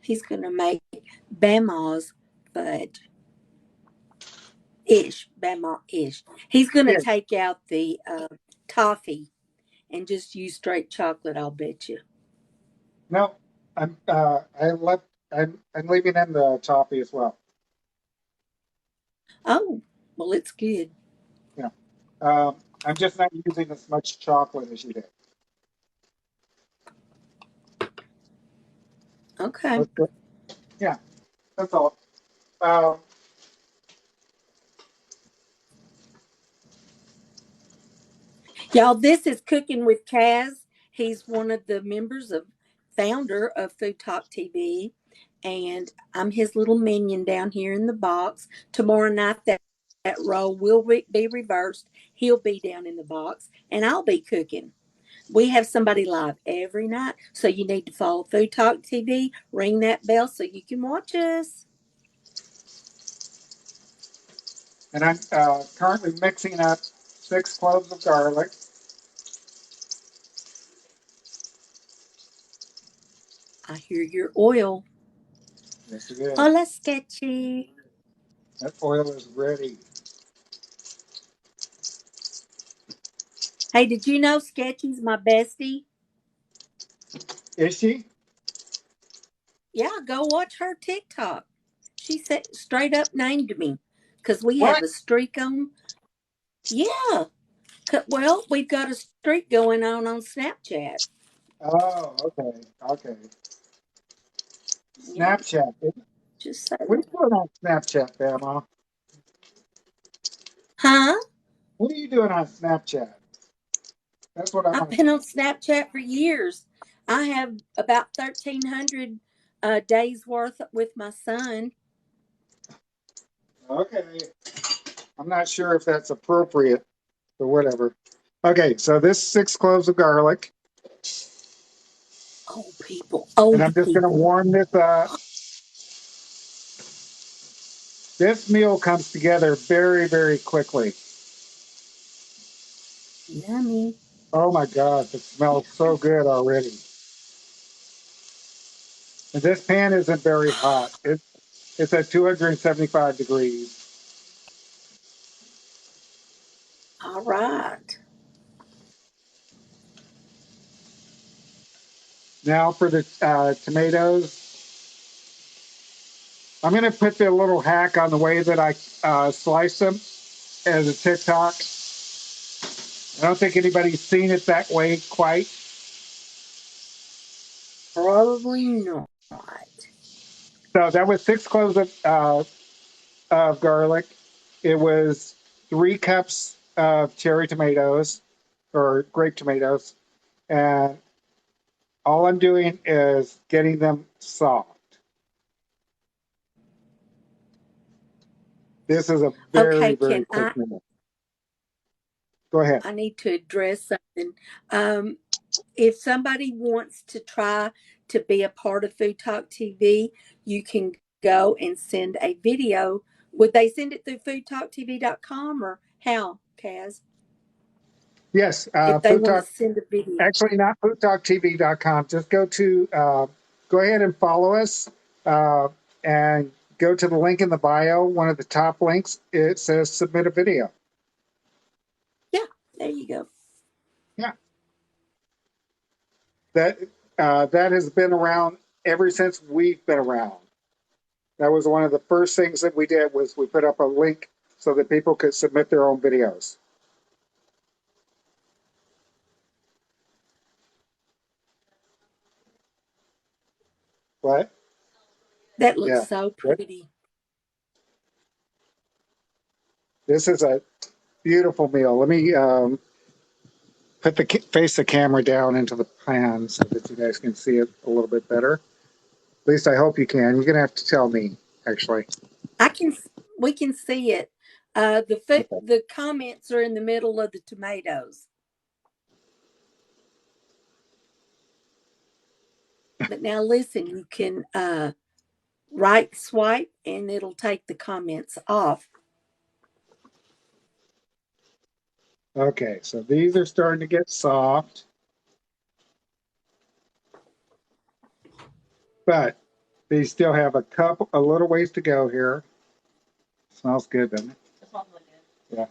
He's going to make Bama's fudge. Bama-ish. He's going to Yeah. take out the toffee and just use straight chocolate, I'll bet you. No, I'm leaving in the toffee as well. Oh, well, it's good. Yeah. I'm just not using as much chocolate as you did. Okay. Okay. Yeah, that's all. Um, Y'all, this is Cooking with Kaz. He's one of the members of founder of Food Talk TV. And I'm his little minion down here in the box. Tomorrow night, that role will be reversed. He'll be down in the box, and I'll be cooking. We have somebody live every night, so you need to follow Food Talk TV, ring that bell so you can watch us. and I'm currently mixing up 6 cloves of garlic. I hear your oil. Yes, it is. Hola, Sketchy. That oil is ready. Hey, did you know Sketchy's my bestie? Is she? Yeah, go watch her TikTok. She said straight up named me because we have What? a streak on. Yeah, well, we've got a streak going on Snapchat. Oh, okay. Okay. Yeah, Snapchat. just What are saying. you doing on Snapchat, Grandma? Huh? What are you doing on Snapchat? That's what I I've want been to on know. Snapchat for years. I have about 1,300 days worth with my son. Okay. I'm not sure if that's appropriate, but whatever. Okay, so this 6 cloves of garlic, Old people, and old I'm just going to people. warm this up. This meal comes together very, very quickly. Yummy. Oh my gosh, it smells so good already. And this pan isn't very hot. It's at 275 degrees. All right. Now for the tomatoes, I'm going to put the little hack on the way that I slice them as a TikTok. I don't think anybody's seen it that way quite. Probably not. So that was 6 cloves of garlic. It was 3 cups of cherry tomatoes or grape tomatoes. And all I'm doing is getting them soft. This is a very, Okay, very can quick minute. Go ahead. I need to address something. Um, if somebody wants to try to be a part of Food Talk TV, you can go and send a video. Would they send it through foodtalktv.com or how, Kaz? Yes, If they Food want to Talk, send a video. actually not foodtalktv.com. Just go ahead and follow us uh, and go to the link in the bio, one of the top links. It says submit a video. Yeah, there you go. Yeah, that that has been around ever since we've been around. That was one of the first things that we did was we put up a link so that people could submit their own videos. What? That looks Yeah. so What? pretty. This is a beautiful meal. Let me put the face the camera down into the pan so that you guys can see it a little bit better. At least I hope you can. You're gonna have to tell me, actually. I can, we can see it. Okay. The comments are in the middle of the tomatoes. But now listen, you can right swipe and it'll take the comments off. Okay. So these are starting to get soft, but They still have a little ways to go here. Smells good, doesn't it? It smells really good. Yeah.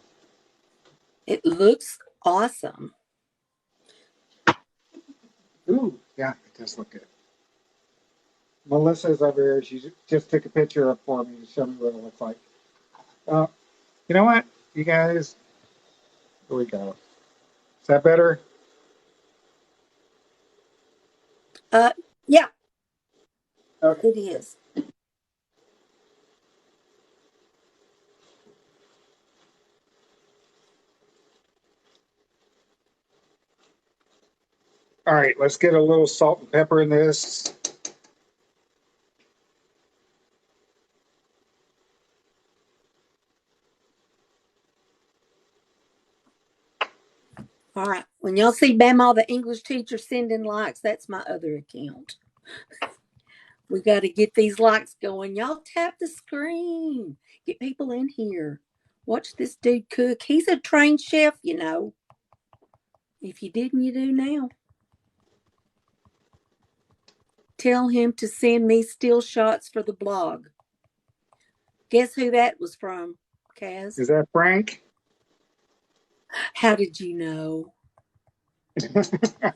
It looks awesome. Ooh, yeah, it does look good. Melissa's over here. She just took a picture of for me to show me what it looks like. Uh, you know what, you guys? Here we go. Is that better? Uh, yeah, Okay. it is. All right, let's get a little salt and pepper in this. All right. When y'all see Bama, the English teacher, sending likes, that's my other account. We got to get these likes going. Y'all tap the screen. Get people in here. Watch this dude cook. He's a trained chef, you know. If you didn't, you do now. Tell him to send me still shots for the blog. Guess who that was from, Kaz? Is that Frank? How did you know?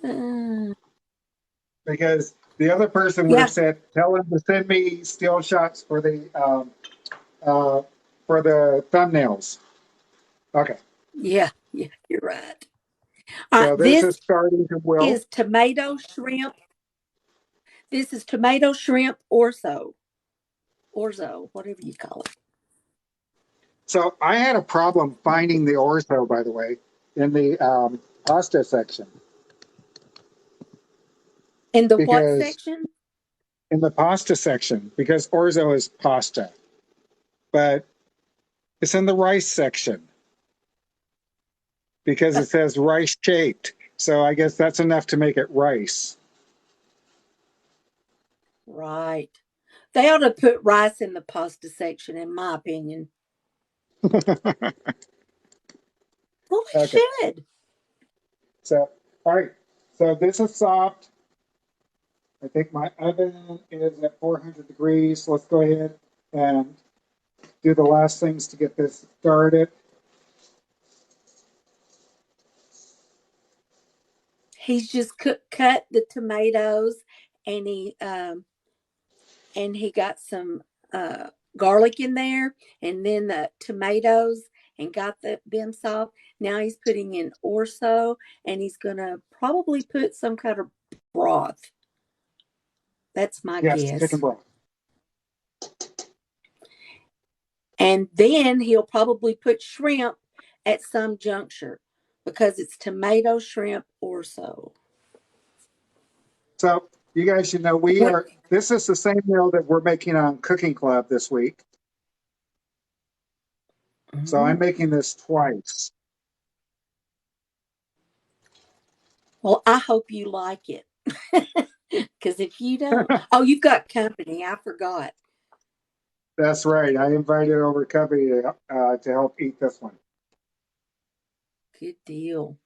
Uh, Because the other person would have yeah, said, "Tell him to send me still shots uh, for the thumbnails." Okay, yeah, you're right. All right, so this is this starting to wilt. is tomato shrimp. This is tomato shrimp orzo, whatever you call it. So I had a problem finding the orzo, by the way, in the pasta section In the what because section? in the pasta section because orzo is pasta, but it's in the rice section because it says rice shaped. So I guess that's enough to make it rice. Right. They ought to put rice in the pasta section, in my opinion. Well, they Okay. should. So, all right. So this is soft. I think my oven is at 400 degrees. Let's go ahead and do the last things to get this started. He's just cut the tomatoes, and he got some garlic in there, and then the tomatoes, and got them soft. Now he's putting in orzo, and he's gonna probably put some kind of broth. That's my Yes, chicken guess. broth. And then he'll probably put shrimp at some juncture because it's tomato, shrimp, orzo. So you guys should know What? this is the same meal that we're making on Cooking Club this week. So I'm Mhm. making this twice. Well, I hope you like it. Because if you don't, oh, you've got company. I forgot. That's right. I invited over company to help eat this one. Good deal.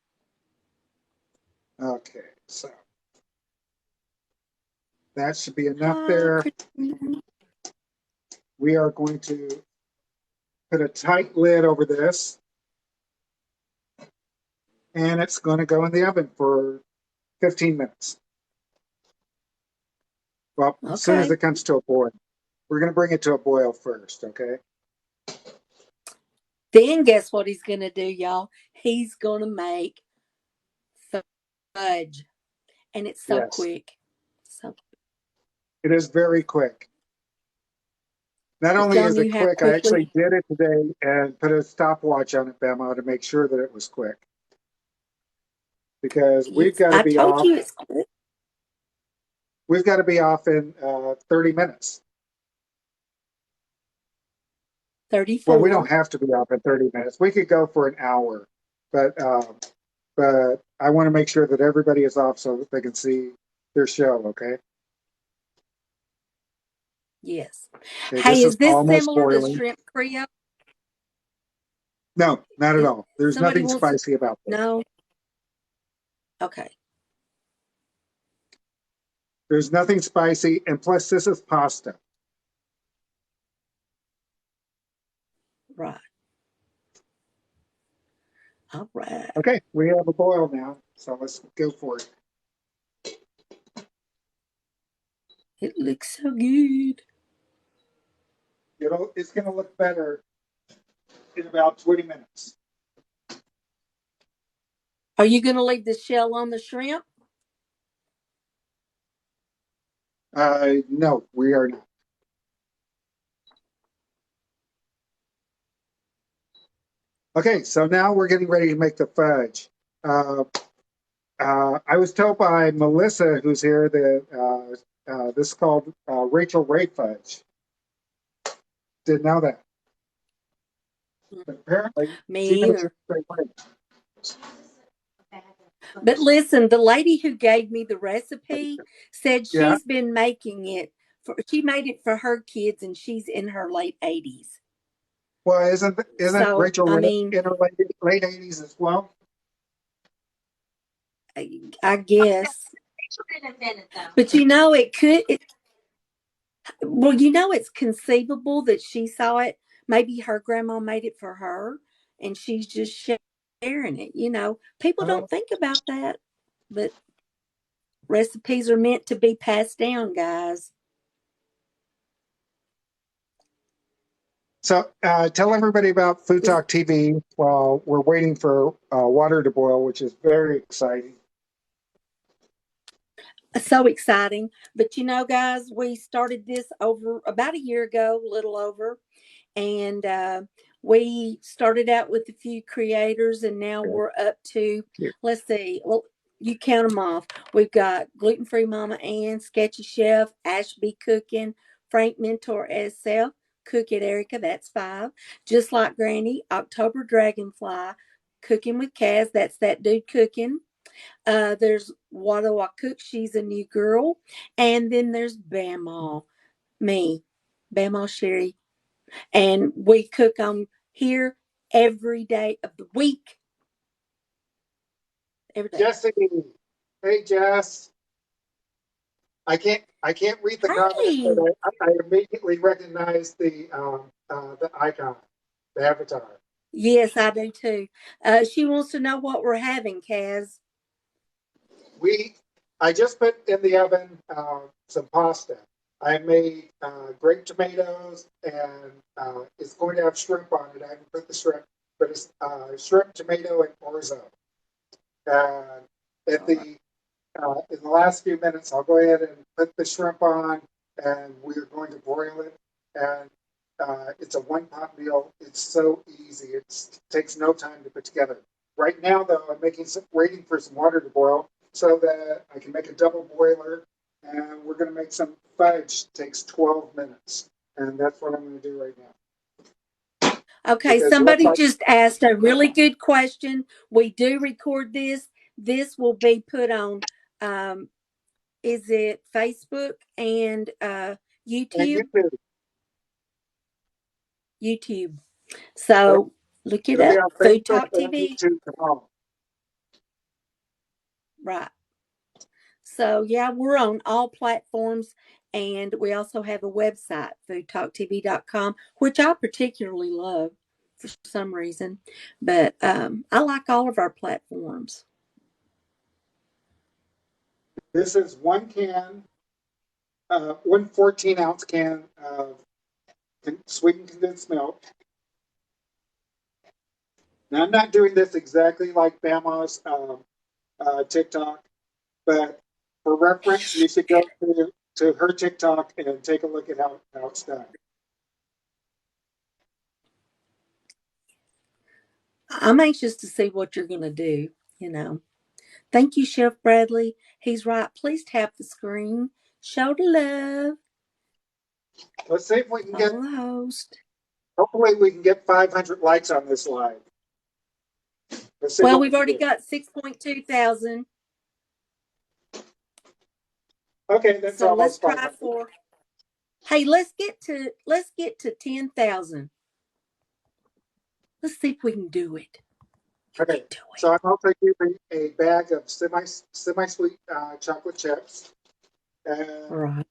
Okay, so that should be enough Hi, there. Christine. We are going to put a tight lid over this, and it's going to go in the oven for 15 minutes. Well, as soon as Okay. it comes to a boil, we're going to bring it to a boil first, okay? Then guess what he's going to do, y'all? He's going to make fudge. And it's so Yes, quick. So, it is very quick. Not but only y'all is it knew how quick, I actually quickly. did it today and put a stopwatch on it, Bemo, to make sure that it was quick because Yes, I told you it's quick. we've got to be off in 30 minutes. Well, we don't 34. have to be off in 30 minutes. We could go for an hour, but but I want to make sure that everybody is off so that they can see their show. Okay. Yes. Okay. Hey, This is is this almost similar to boiling. shrimp Creole? No, not at Is, all. There's somebody nothing wants to spicy about this. know? Okay. There's nothing spicy, and plus this is pasta. Right. All right. Okay, we have a boil now, so let's go for it. It looks so good. It's going to look better in about 20 minutes. Are you going to leave the shell on the shrimp? No, we are not. Okay, so now we're getting ready to make the fudge. Uh, I was told by Melissa, who's here, that this is called Rachel Ray fudge. Didn't know that. But apparently, she Me makes it either. the same way. But listen, the lady who gave me the recipe said Yeah. she's been making it she made it for her kids and she's in her late 80s. Well, isn't So, Rachel I Ray mean, in her late 80s as well? I guess. But it's conceivable that she saw it. Maybe her grandma made it for her and she's just sharing it. People Uh, don't think about that, but recipes are meant to be passed down, guys. So tell everybody about Food Is Talk TV while we're waiting for water to boil, which is very exciting. so exciting. But guys, we started this over about a year ago, a little over, and we started out with a few creators, and now we're up to, let's see, well, you count them off. We've got Gluten Free Mama Ann, Sketchy Chef, Ashby Cooking, Frank Mentor SF, Cook It Erica, that's 5. Just Like Granny, October Dragonfly, Cooking with Kaz, that's that dude cooking. There's What Do I Cook? She's a new girl. And then there's Bamaw, me, Bamaw Sherry. And we cook on here every day of the week. Every day. Jesse, hey Jess, I can't read the comments, but Hey, I immediately recognize the icon, the avatar. yes, I do too. She wants to know what we're having, Kaz. We I just put in the oven some pasta. I made grape tomatoes, and it's going to have shrimp on it. I haven't put the shrimp, but it's shrimp, tomato, and orzo. And at All right. the in the last few minutes, I'll go ahead and put the shrimp on, and we're going to broil it. And it's a one-pot meal. It's so easy. It takes no time to put together. Right now, though, I'm waiting for some water to boil so that I can make a double boiler. And we're going to make some fudge. It takes 12 minutes, and that's what I'm going to do right now. Okay, Because once somebody I just asked a really good question. We do record this. This will be put on, um, is it Facebook and and YouTube? YouTube, YouTube. So look it it'll be up. on Food Facebook Talk and TV. YouTube tomorrow. Right. So yeah, we're on all platforms, and we also have a website, foodtalktv.com, which I particularly love for some reason. But I like all of our platforms. This is one 14-ounce can of sweetened condensed milk. Now, I'm not doing this exactly like Bama's TikTok, but for reference, you should go to her TikTok and take a look at how it's done. I'm anxious to see what you're going to do, you know. Thank you, Chef Bradley. He's right. Please tap the screen. Show the love. Let's see if we can get, Follow the host. hopefully, we can get 500 likes on this live. Let's see Well, what we we've can already do. got 6.2 thousand. Okay, that's So let's almost try 500. for, hey, let's get to 10,000. Let's see if we can do it. You can Okay, do so it. I'm also using a bag of semi sweet chocolate chips. And Right.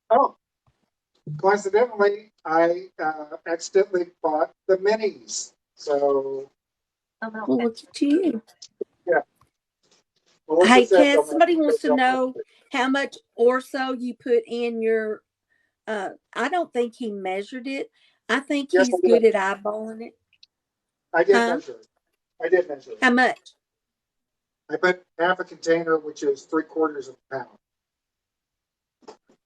oh, coincidentally, I accidentally bought the minis. So Well, look at you. yeah, Melissa Hey, said Cass, somebody wants to know how much orso you put in your. I don't think he measured it. I think yes, I he's did. good at eyeballing it. I did Huh? measure it. I did measure it. How much? I put half a container, which is 3/4 of a pound.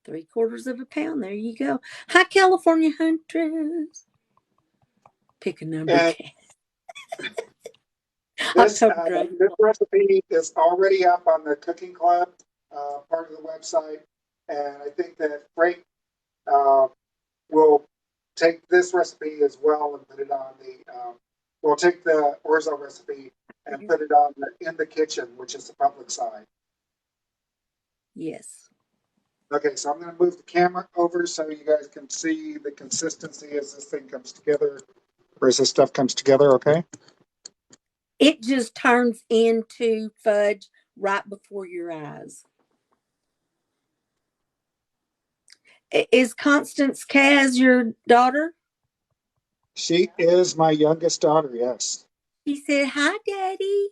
3/4 of a pound. There you go. Hi, California Huntress. Pick a number, And Cass. this October Dragon. this recipe is already up on the Cooking Club part of the website, and I think that Frank uh, will take this recipe as well and put it on the. We'll take the orzo recipe and put it on in the kitchen, which is the public side. Yes. Okay, so I'm going to move the camera over so you guys can see the consistency as this thing comes together, or as this stuff comes together. Okay. It just turns into fudge right before your eyes. Is Constance Kaz your daughter? She is my youngest daughter. Yes. He said, "Hi, Daddy."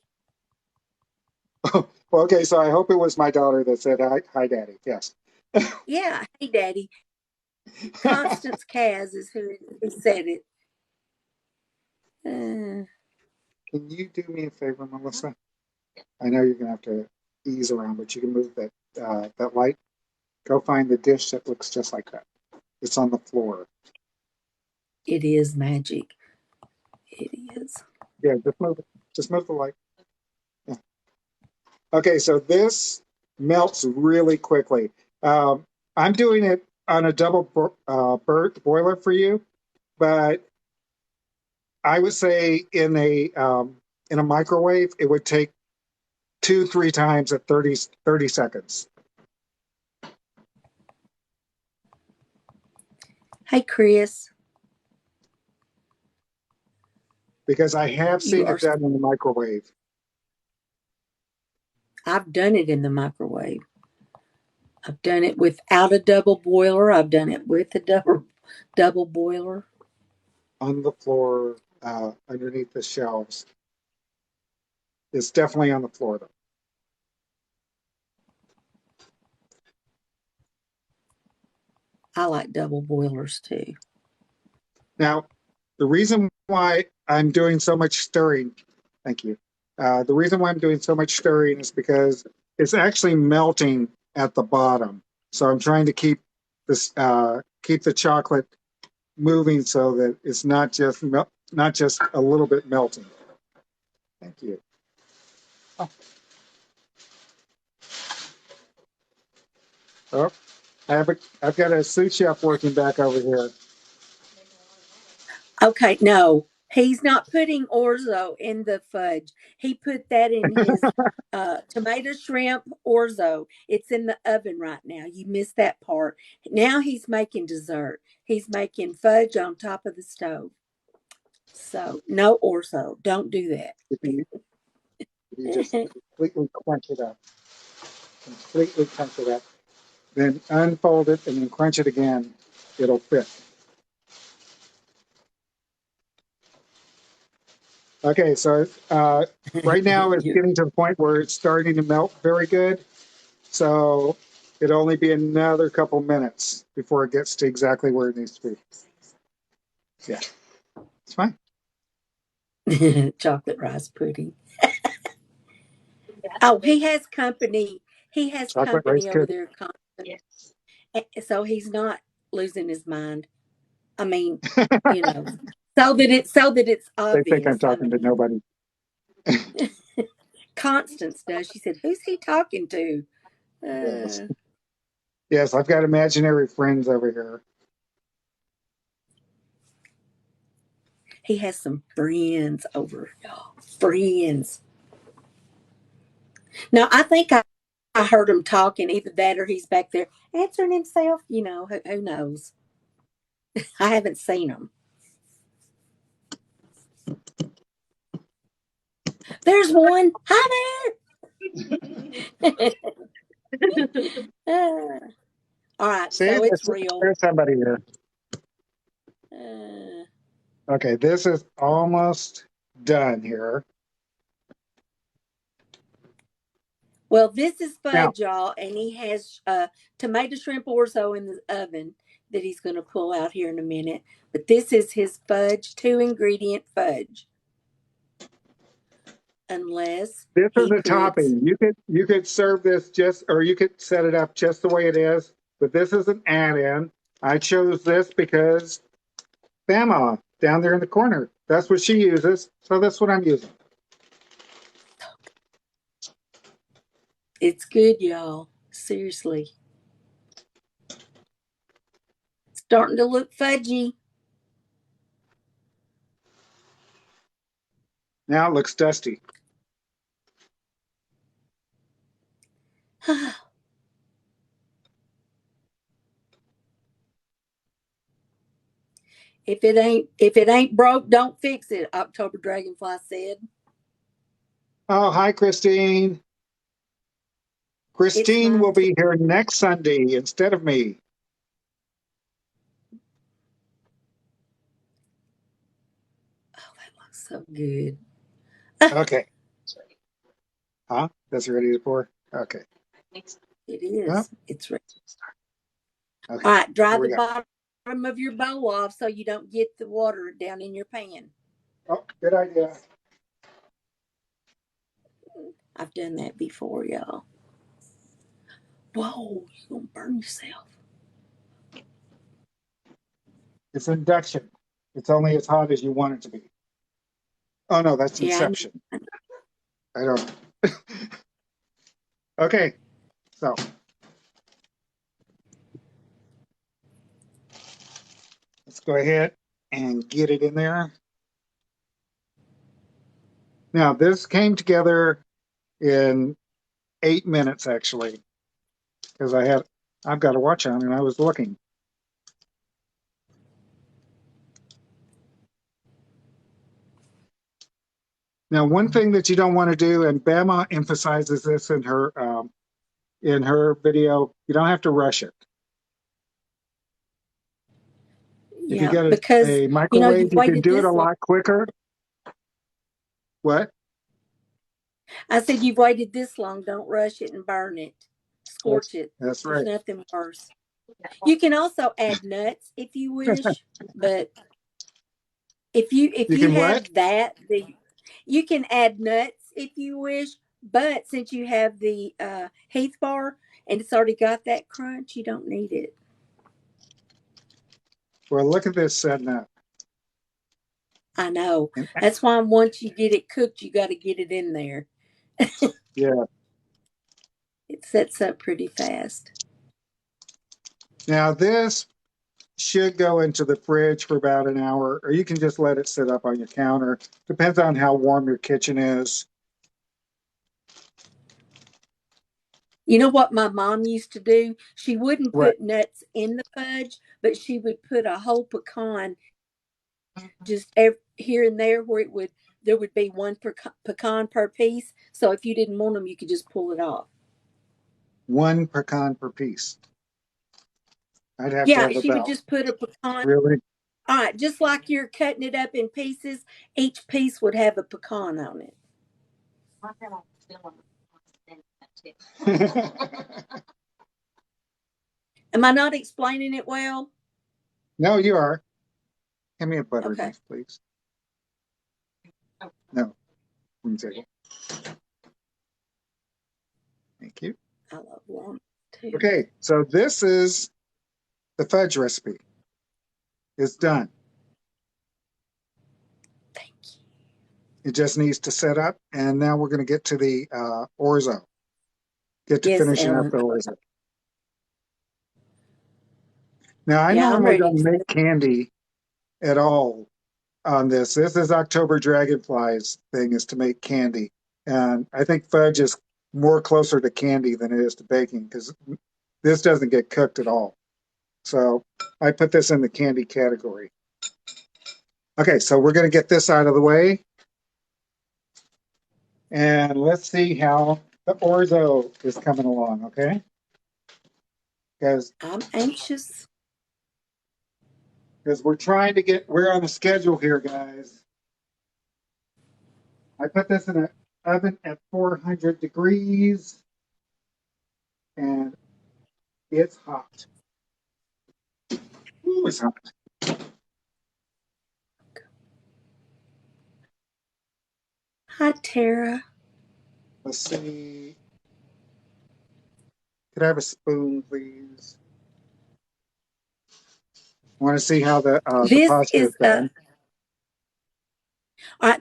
Well, okay, so I hope it was my daughter that said hi, Daddy. Yes. Yeah, hey, Daddy. Constance Kaz is who said it. Can you do me a favor, Melissa? I know you're gonna have to ease around, but you can move that light. Go find the dish that looks just like that. It's on the floor. It is magic. It is. Yeah, just move it. Just move the light. Yeah. Okay, so this melts really quickly. Um, I'm doing it on a double burnt boiler for you, but I would say in a microwave it would take 2 3 times at 30 seconds. Hey, Chris. Because I have You seen are. it done in the microwave. I've done it in the microwave. I've done it without a double boiler. I've done it with a double boiler. On the floor underneath the shelves. It's definitely on the floor though. I like double boilers too. Now, the reason why I'm doing so much stirring, thank you. The reason why I'm doing so much stirring is because it's actually melting at the bottom. So I'm trying to keep the chocolate moving so that it's not just a little bit melting. Thank you. Oh, oh, I've got a sous chef working back over here. Okay, no, he's not putting orzo in the fudge. He put that in his tomato shrimp orzo. It's in the oven right now. You missed that part. Now he's making dessert. He's making fudge on top of the stove. So no orzo. Don't do that. If you just completely crunch it up, completely crunch it up, then unfold it and then crunch it again, it'll fit. Okay, so right now it's getting to the point where it's starting to melt very good. So it'll only be another couple minutes before it gets to exactly where it needs to be. Yeah, it's fine. Chocolate rice pudding. Oh, he has company. He has Chocolate rice company over pudding. there. So he's not losing his mind. I mean, you know, so that it's They think I'm obvious. I talking to mean, nobody. Constance does. She said, "Who's he talking to?" Yes. Uh, Yes, I've got imaginary friends over here. he has some friends over. Friends. Now, I heard him talking. Either that or he's back there answering himself. Who knows? I haven't seen him. There's one. Hi there. Ah. All right, See, so it's real. there's somebody here. Uh, Okay, this is almost done here. well, this is Now, fudge, y'all, and he has tomato shrimp orzo in the oven that he's going to pull out here in a minute. But this is his fudge, 2 ingredient fudge. Unless this is he a puts, topping. You could serve this just, or you could set it up just the way it is. But this is an add-in. I chose this because Bama down there in the corner. That's what she uses, so that's what I'm using. it's good, y'all. Seriously. Starting to look fudgy. Now it looks dusty. If it ain't broke, don't fix it, October Dragonfly said. Oh, hi, Christine. It's Christine will mine too. be here next Sunday instead of me. Oh, that looks so good. Okay. Huh? That's ready to pour? Okay. It Yep. is. It's ready. Okay. All right, dry Here we the go. bottom of your bowl off so you don't get the water down in your pan. Oh, good idea. I've done that before, y'all. Whoa, you're gonna burn yourself. It's induction. It's only as hot as you want it to be. Oh no, that's Yeah, inception. I don't. Okay, so let's go ahead and get it in there. Now this came together in 8 minutes actually, because I've got a watch on and I was looking. Now, one thing that you don't want to do, and Bama emphasizes this in her video, you don't have to rush it. If you yeah, get because a you've microwave, you can waited do it a this long. lot quicker. What? I said you've waited this long. Don't rush it and burn it. Scorch it. That's There's right. nothing worse. You can also add nuts if you wish, but if You you can what? have you can add nuts if you wish, but since you have the Heath bar and it's already got that crunch, you don't need it. Well, look at this setting up. I know. And, That's why once you get it cooked, you got to get it in there. yeah. It sets up pretty fast. Now this should go into the fridge for about an hour, or you can just let it sit up on your counter. Depends on how warm your kitchen is. You know what my mom used to do? She wouldn't What? put nuts in the fudge, but she would put a whole pecan just here and there where there would be one pecan per piece. So if you didn't want them, you could just pull it off. One pecan per piece. I'd have to Yeah, have she would about just put a pecan. really. All right, just like you're cutting it up in pieces, each piece would have a pecan on it. Am I not explaining it well? No, you are. Give me a butter Okay. knife, please. No, one second. Thank you. I love walnut too. Okay, so this is the fudge recipe. It's done. Thank you. It just needs to set up, and now we're going to get to the orzo. Get to Yes, finishing up Ellen. the orzo. Now, I Yeah, I'm normally ready don't to. make candy at all on this. This is October Dragonflies thing is to make candy. And I think fudge is more closer to candy than it is to baking because this doesn't get cooked at all. So I put this in the candy category. Okay, so we're going to get this out of the way. And let's see how the Orzo is coming along, okay? Because I'm anxious. we're on a schedule here, guys. I put this in an oven at 400 degrees, and it's hot. Ooh, it's hot. Hi, Tara. Let's see. Could I have a spoon, please? I want to see how the This pasta is is done.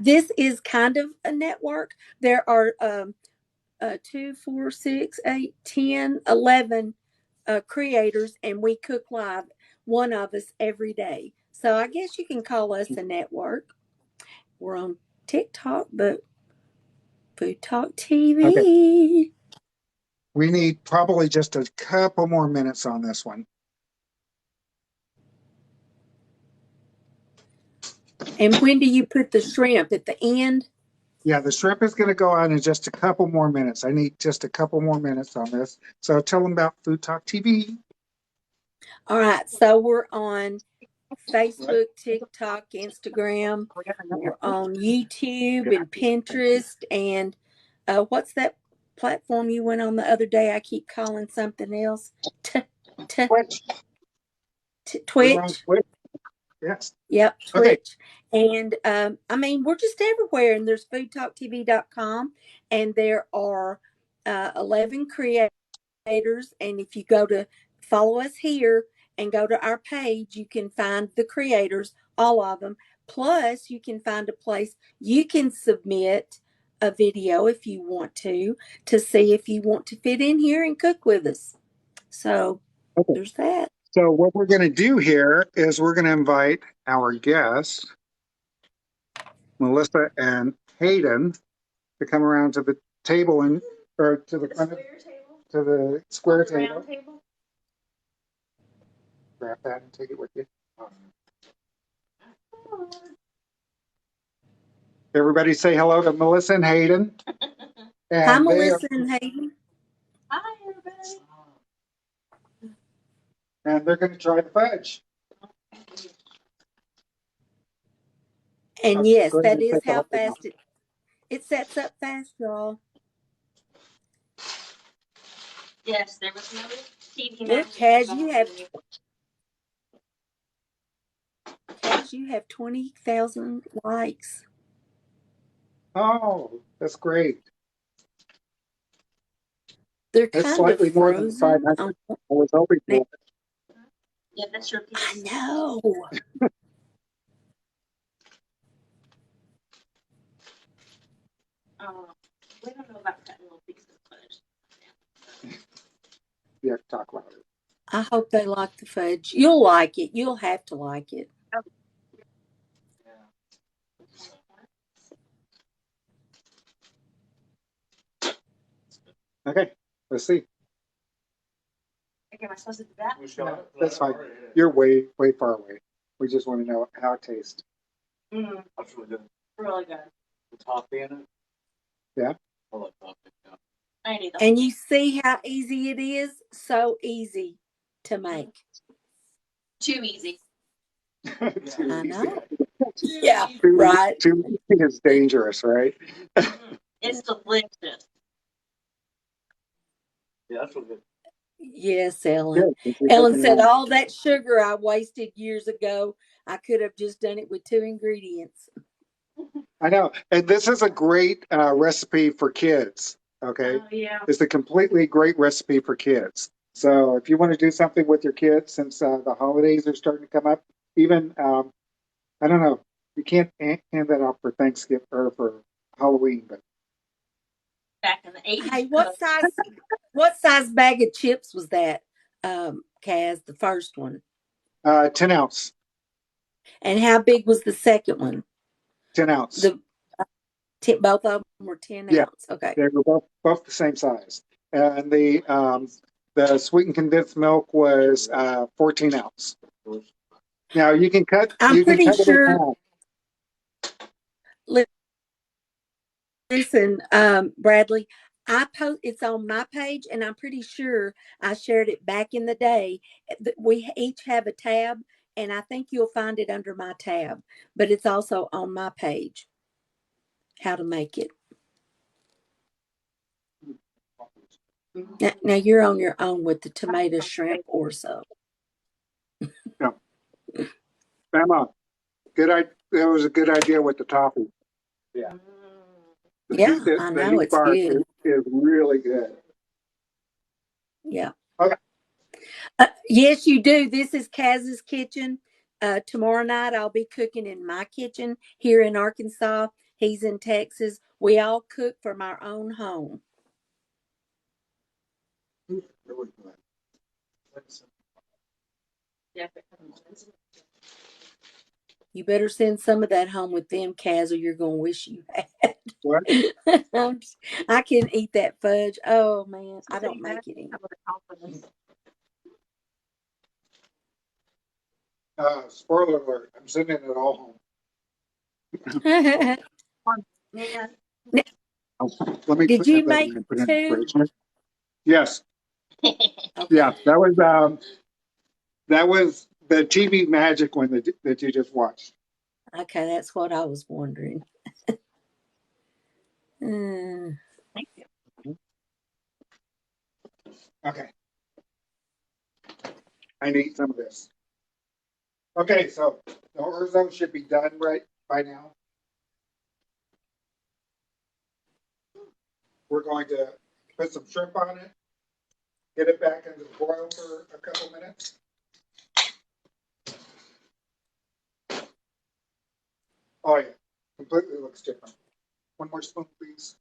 this is kind of a network. There are 2, 4, 6, 8, 10, 11 creators, and we cook live, one of us every day. So I guess you can call us a network. We're on TikTok, but Food Talk Okay. TV. We need probably just a couple more minutes on this one. And when do you put the shrimp? At the end? Yeah, the shrimp is going to go on in just a couple more minutes. I need just a couple more minutes on this. So tell them about Food Talk TV. All right. So we're on Facebook, TikTok, Instagram. We're on YouTube and Pinterest. And what's that platform you went on the other day? I keep calling something else. Twitch. We're on Twitch. Twitch. Yes. Yep, Okay. Twitch. And I mean, we're just everywhere. And there's foodtalktv.com. And there are 11 creators. And if you go to follow us here and go to our page, you can find the creators, all of them. Plus, you can find a place you can submit a video if you want to see if you want to fit in here and cook with us. So Okay. there's that. So what we're going to do here is we're going to invite our guests, Melissa and Hayden, to come around to the table or to the square table. Grab that and take it with you. Everybody say hello to Melissa and Hayden. Hi, And Melissa and Hayden. Hi, everybody. they're going to try the fudge. And yes, Go ahead that and is take the how whole thing off. fast it sets up fast, y'all. Yes, there was no TV. Look, Kaz, you have 20,000 likes. Oh, that's great. They're That's kind of slightly more than frozen. 500. I was hoping for. Yeah, that's your piece. I know. We don't know about that little piece of fudge. You have to talk about it. I hope they like the fudge. You'll like it. You'll have to like it. Okay, let's see. Okay, am I supposed to do that? No, that's fine. You're way, way far away. We just want to know how it tastes. That's really good. Really good. The toffee in it? Yeah. I love toffee. Yeah. I need that. And you see how easy it is? So easy to make. Too easy. I know. Yeah, Too, right. too easy is dangerous, right? It's delicious. Yeah, that's really good. Yes, Ellen. Yeah, Ellen said, all that sugar I wasted years ago, I could have just done it with 2 ingredients. I know. And this is a great recipe for kids. Okay. Yeah. It's a completely great recipe for kids. So if you want to do something with your kids, since the holidays are starting to come up, even, I don't know, you can't hand that out for Thanksgiving or for Halloween, but Back in the 80s. Hey, what size bag of chips was that, Kaz, the first one? 10 ounce. And how big was the second one? 10 ounce. Both of them were 10 ounce. Okay. They were both the same size. And the sweetened condensed milk was 14 ounce. Now you can cut. I'm pretty it in sure. half. Listen, Bradley, It's on my page, and I'm pretty sure I shared it back in the day. We each have a tab, and I think you'll find it under my tab, but it's also on my page. How to make it. Now you're on your own with the tomato shrimp orzo. Yeah. Emma, that was a good idea with the toffee. Yeah. Yeah, I The know heat it's bar good. is really good. Yeah. Okay. Yes, you do. This is Kaz's kitchen. Tomorrow night I'll be cooking in my kitchen here in Arkansas. He's in Texas. We all cook from our own home. Really good. You better send some of that home with them, Kaz, or you're gonna wish you had. What? I can eat that fudge. Oh man, I don't make it anymore. Spoiler alert, I'm sending it all home. Oh, let me Did put that you back make and put it in the two? fridge. Yes. Okay. Yeah, that was the TV magic one that you just watched. Okay, that's what I was wondering. Okay. I need some of this. Okay, so the orzo should be done right by now. We're going to put some shrimp on it, get it back into the broil for a couple minutes. Oh yeah, completely looks different. One more spoon, please.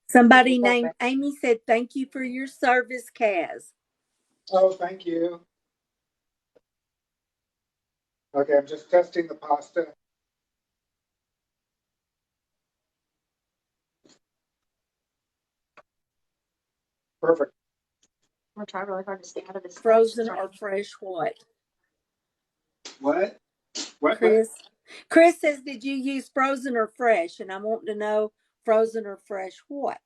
Somebody named Amy said, "Thank you for your service, Kaz." Oh, thank you. Okay, I'm just testing the pasta. Perfect. I'm gonna try really hard to stay out of this. Frozen or fresh? What? What? What? Chris. Chris says, "Did you use frozen or fresh?" And I want to know frozen or fresh what?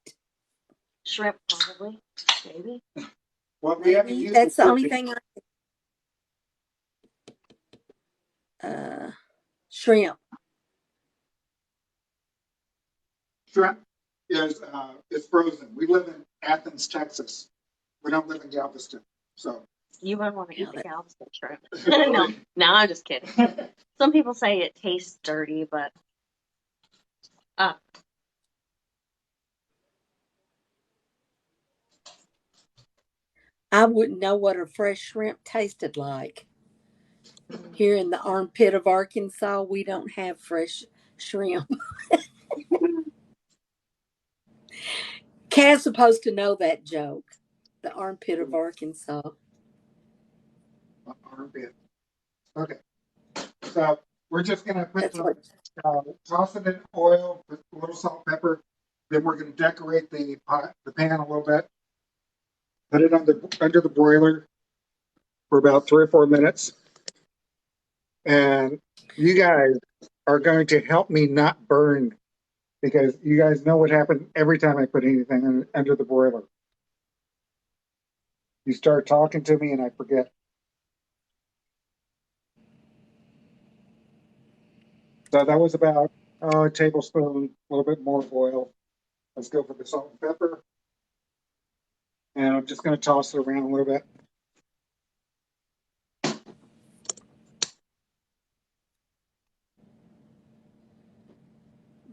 Shrimp, probably, maybe. Well, we haven't Maybe used the that's the only cooking. thing. Shrimp. Shrimp is frozen. We live in Athens, Texas. We don't live in Galveston, so. You wouldn't want to Yeah, eat the Galveston shrimp. No, I'm just kidding. Some people say it tastes dirty, but I wouldn't know what a fresh shrimp tasted like. Here in the armpit of Arkansas, we don't have fresh shrimp. Kaz's supposed to know that joke. The armpit of Arkansas. Armpit. Okay, so we're just gonna put That's some, what. toss it in oil with a little salt, pepper. Then we're gonna decorate the pan a little bit. Put it under the broiler for about 3 or 4 minutes. And you guys are going to help me not burn because you guys know what happened every time I put anything under the broiler. You start talking to me and I forget. So that was about a tablespoon, a little bit more oil. Let's go for the salt and pepper. And I'm just going to toss it around a little bit.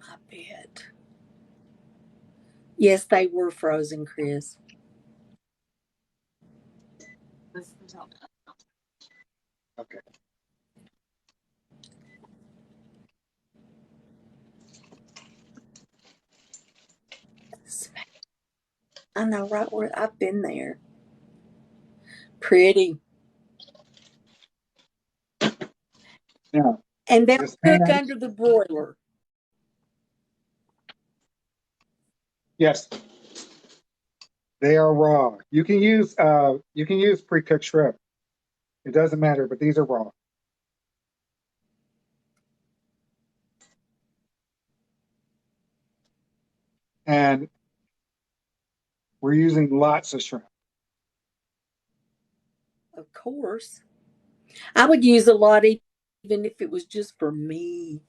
I bet. Yes, they were frozen, Chris. Okay. I know, right where I've been there. Pretty. Now, And they'll this cook pan, under the broiler. yes, they are raw. You can use pre-cooked shrimp. It doesn't matter, but these are raw. And we're using lots of shrimp. Of course. I would use a lot even if it was just for me.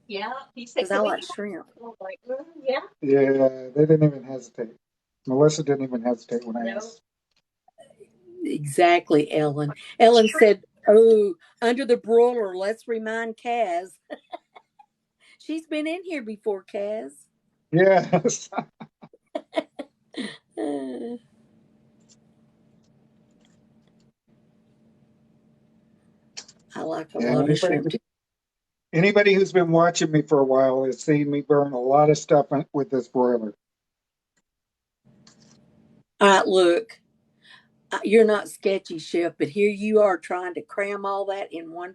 Yeah, he said, because I like shrimp. I'm like, yeah. Yeah, they didn't even hesitate. Melissa didn't even hesitate when I asked. Exactly, Ellen. Ellen said, "Oh, under the broiler, let's remind Kaz. She's been in here before, Kaz." Yes. I like a Yeah, lot of shrimp too. anybody who's been watching me for a while has seen me burn a lot of stuff with this broiler. All right, look, you're not sketchy, chef, but here you are trying to cram all that in one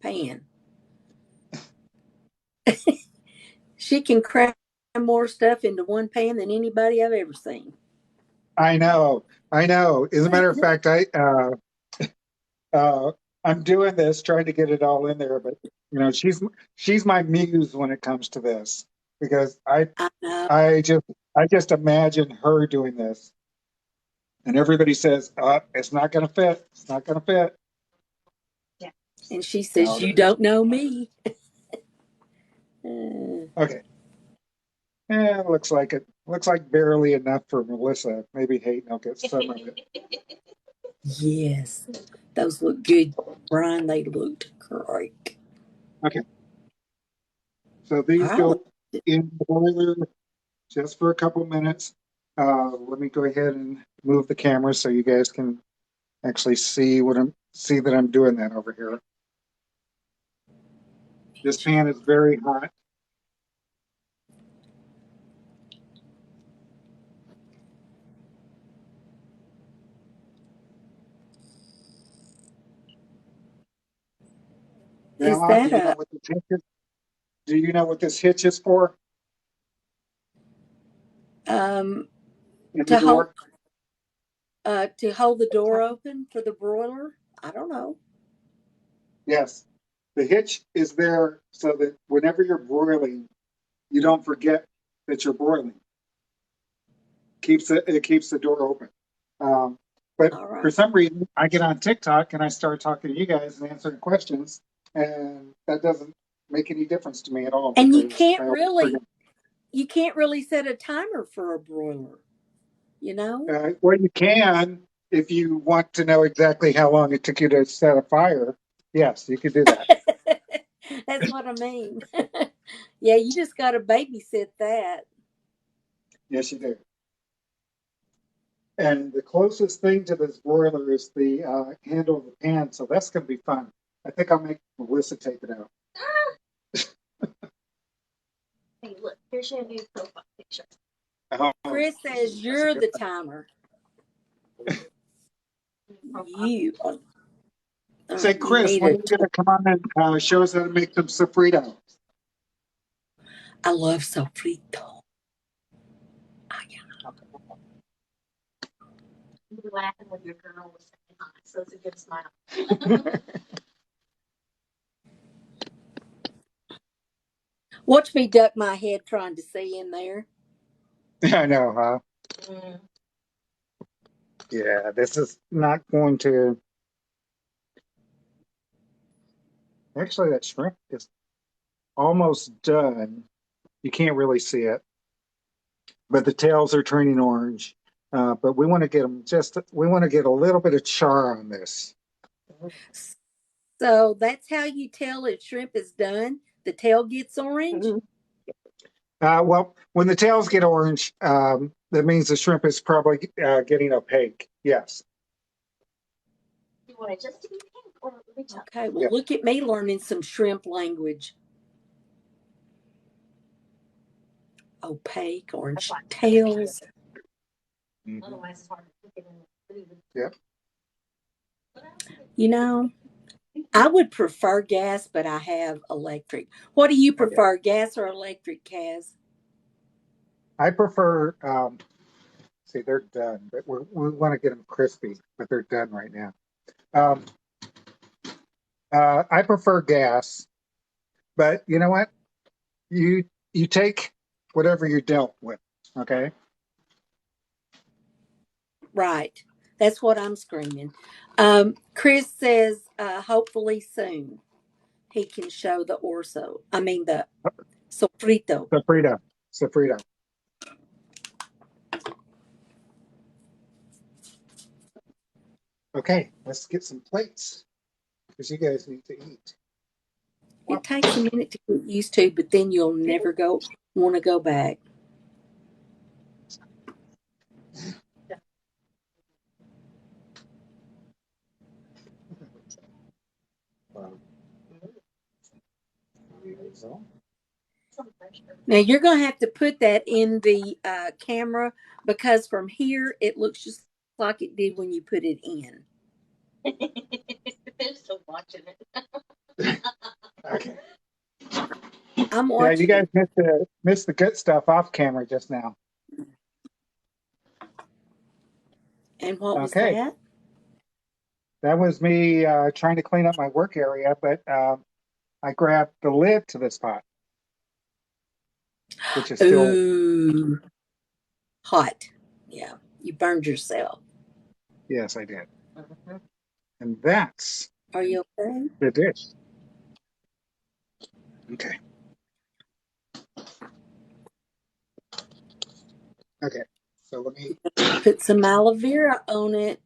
pan. She can cram more stuff into one pan than anybody I've ever seen. I know. As a matter of fact, uh, I'm doing this, trying to get it all in there, but she's my muse when it comes to this because I know. I just imagine her doing this, and everybody says, "It's not going to fit. It's not going to fit." Yeah. And she says, "You don't know me." Okay. Yeah, looks like it. Looks like barely enough for Melissa. Maybe Hayden will get some of it. Yes, those look good, Brian. They looked great. Okay. So these I like go in the boiler just for a couple minutes. Let me go ahead and move the camera so you guys can actually see that I'm doing that over here. This pan is very hot. Is Grandma, that a do you know what this hitch is for um in the to hold door? the door open for the broiler? I don't know. Yes. The hitch is there so that whenever you're broiling, you don't forget that you're broiling. It keeps the door open. But All for right. some reason, I get on TikTok and I start talking to you guys and answering questions, and that doesn't make any difference to me at all And because I always forget. you can't really set a timer for a broiler, you know? Well, you can if you want to know exactly how long it took you to set a fire. Yes, you could do that. That's what I mean. Yeah, you just got to babysit that. Yes, you do. And the closest thing to this broiler is the handle of the pan, so that's going to be fun. I think I'll make Melissa take it out. Hey, look, here's your new profile picture. Oh, Chris says you're the timer. You are. All say, right, you Chris, need when a. are you going to come on and show us how to make them sofrito? I love sofrito. Oh, yeah. You were laughing when your girl was saying hi, so it's a good smile. Watch me duck my head trying to see in there. I know, huh? Mm. Yeah, this is not going to. Actually, that shrimp is almost done. You can't really see it, but the tails are turning orange. But we want to get them we want to get a little bit of char on this. So that's how you tell if shrimp is done. The tail gets orange. Well, when the tails get orange, that means the shrimp is probably getting opaque. Yes. You want it just to be pink or reach up? Okay, well, Yeah. look at me learning some shrimp language. Opaque, orange tails. Mhm. Otherwise, it's hard to cook it in the food. Yep. You know, I would prefer gas, but I have electric. What do you Okay. prefer, gas or electric, Kaz? I prefer. See, they're done, but we want to get them crispy, but they're done right now. Um, I prefer gas, but you know what? You take whatever you're dealt with. Okay. Right. That's what I'm screaming. Chris says, hopefully soon he can show the orzo. I mean, the sofrito. Sofrito. Sofrito. Okay, let's get some plates because you guys need to eat. It takes a minute to get used to, but then you'll never want to go back. Now you're going to have to put that in the camera because from here it looks just like it did when you put it in. They're still watching it. Okay. I'm Yeah, you watching guys it. missed the good stuff off camera just now. And what was Okay, that? that was me trying to clean up my work area, but I grabbed the lid to this pot, which is still, Ooh, hot. Yeah, you burned yourself. yes, I did. And that's Are you okay? the dish. Okay. Okay. So let me. Put some aloe vera on it.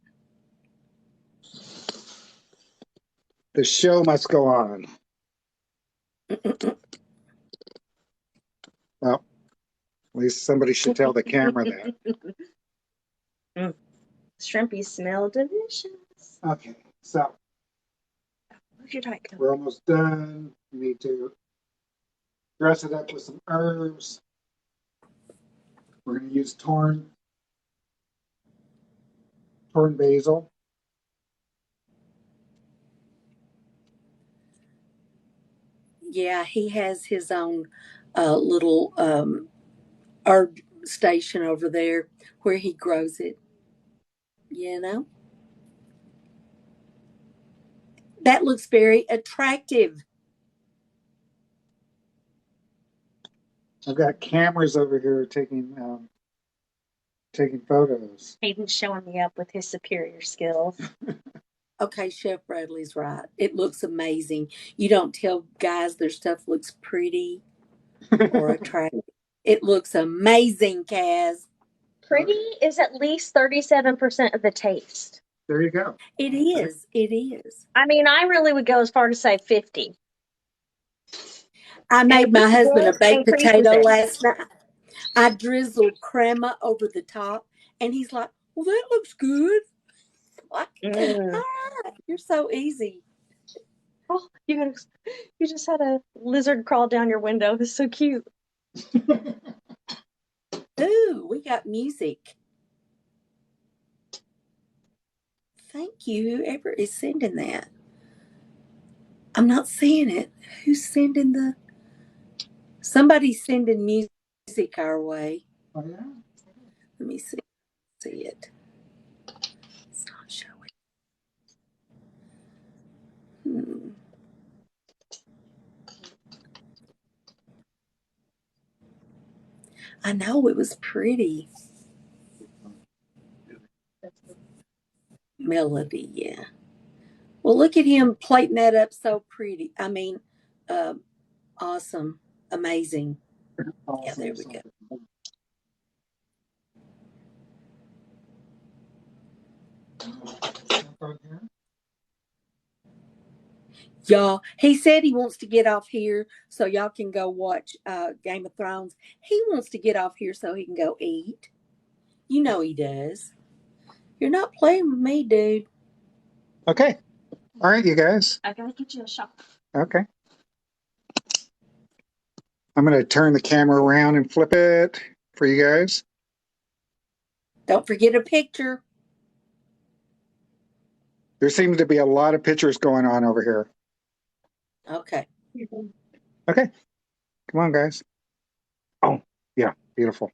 The show must go on. Well, at least somebody should tell the camera that. Shrimpy smell delicious. Okay, so Where's your Diet Coke? we're almost done. We need to dress it up with some herbs. We're going to use torn basil. Yeah, he has his own little herb station over there where he grows it. You know, that looks very attractive. I've got cameras over here taking photos. Hayden's showing me up with his superior skills. Okay, Chef Bradley's right. It looks amazing. You don't tell guys their stuff looks pretty or attractive. It looks amazing, Kaz. Pretty is at least 37% of the taste. There you go. It is. It is. I mean, I really would go as far to say 50. I made my husband a baked Increases potato it. last night. I drizzled crema over the top, and he's like, "Well, that looks good." Like, all right, you're so easy. Oh, you just had a lizard crawl down your window. It's so cute. Ooh, we got music. Thank you, whoever is sending that. I'm not seeing it. Who's sending the? Somebody's sending music our way. Oh, yeah? Let me see it. It's not showing. I know it was pretty. Melody, yeah. Well, look at him plating that up so pretty. I mean, awesome, amazing. Yeah, there we go. Y'all, he said he wants to get off here so y'all can go watch Game of Thrones. He wants to get off here so he can go eat. You know he does. You're not playing with me, dude. Okay. All right, you guys. I gotta get you a shot. Okay. I'm going to turn the camera around and flip it for you guys. Don't forget a picture. There seems to be a lot of pictures going on over here. Okay. Okay. Come on, guys. Oh, yeah. Beautiful.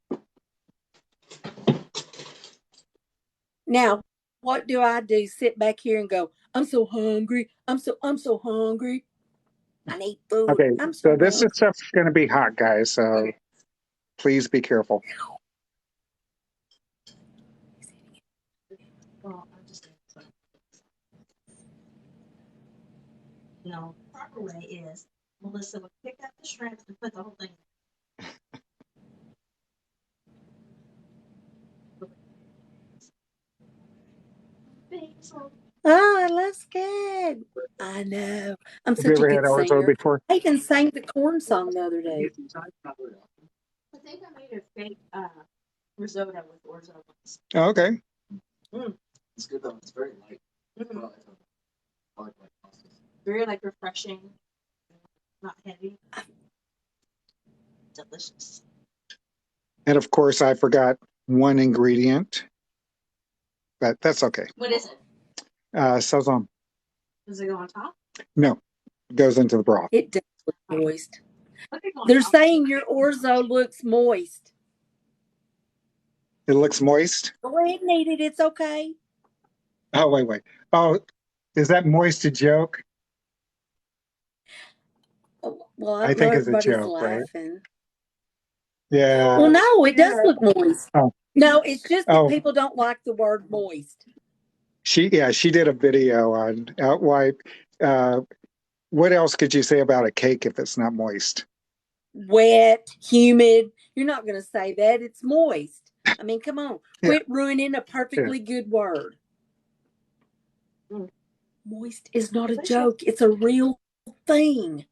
Now, what do? Sit back here and go, I'm so hungry. I'm so hungry. I need food. Okay, I'm so so this is hungry. stuff's going to be hot, guys. So Okay. please be careful. Well, I'm just gonna no, the proper way is Melissa would pick up the shrimp and put the whole thing. Basil. Oh, it looks good. I know. I'm Have you such a ever had good orzo singer. before? I even sang the corn song the other day. I think I made a fake risotto with orzo once. Oh, okay. It's good though. It's very light. Mhm. Well, it's a light pasta. Very like refreshing, not heavy. Delicious. And of course, I forgot one ingredient, but that's okay. What is it? Sazon. Does it go on top? No, it goes into the broth. It does look moist. Okay, go on They're top. saying your orzo looks moist. It looks moist. Go ahead and eat it. It's okay. Oh, wait. Oh, is that moist a joke? Oh, well, I I don't know. think it's a Everybody's joke, right? laughing. Yeah. Well, no, it does look moist. Oh, No, it's just that oh, people don't like the word moist. she did a video on why. What else could you say about a cake if it's not moist? Wet, humid. You're not going to say that. It's moist. I mean, come on. Yeah, Quit ruining a yeah. perfectly good word. Mm. Moist is not a Delicious. joke. It's a real thing.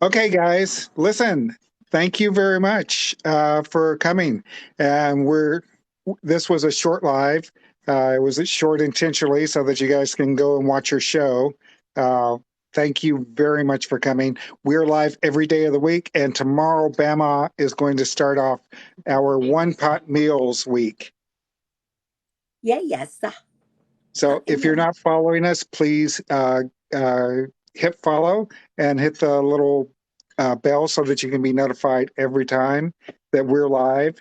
Okay, guys, listen. Thank you very much for coming. And this was a short live. It was short intentionally so that you guys can go and watch your show. Thank you very much for coming. We're live every day of the week, and tomorrow Bama is going to start off our one pot meals week. Yeah, yes. So if you're not following us, please hit follow and hit the little bell so that you can be notified every time that we're live.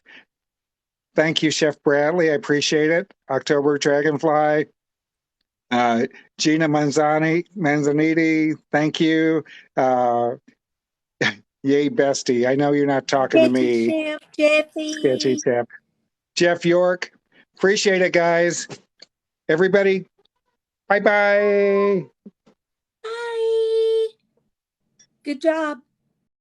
Thank you, Chef Bradley. I appreciate it. October Dragonfly. Gina Manzaniti, thank you. Yay, bestie. I know you're not talking to Sketchy me, Chef sketchy Jeffy. chef. Jeff York, appreciate it, guys. Everybody, bye-bye. Bye. Good job.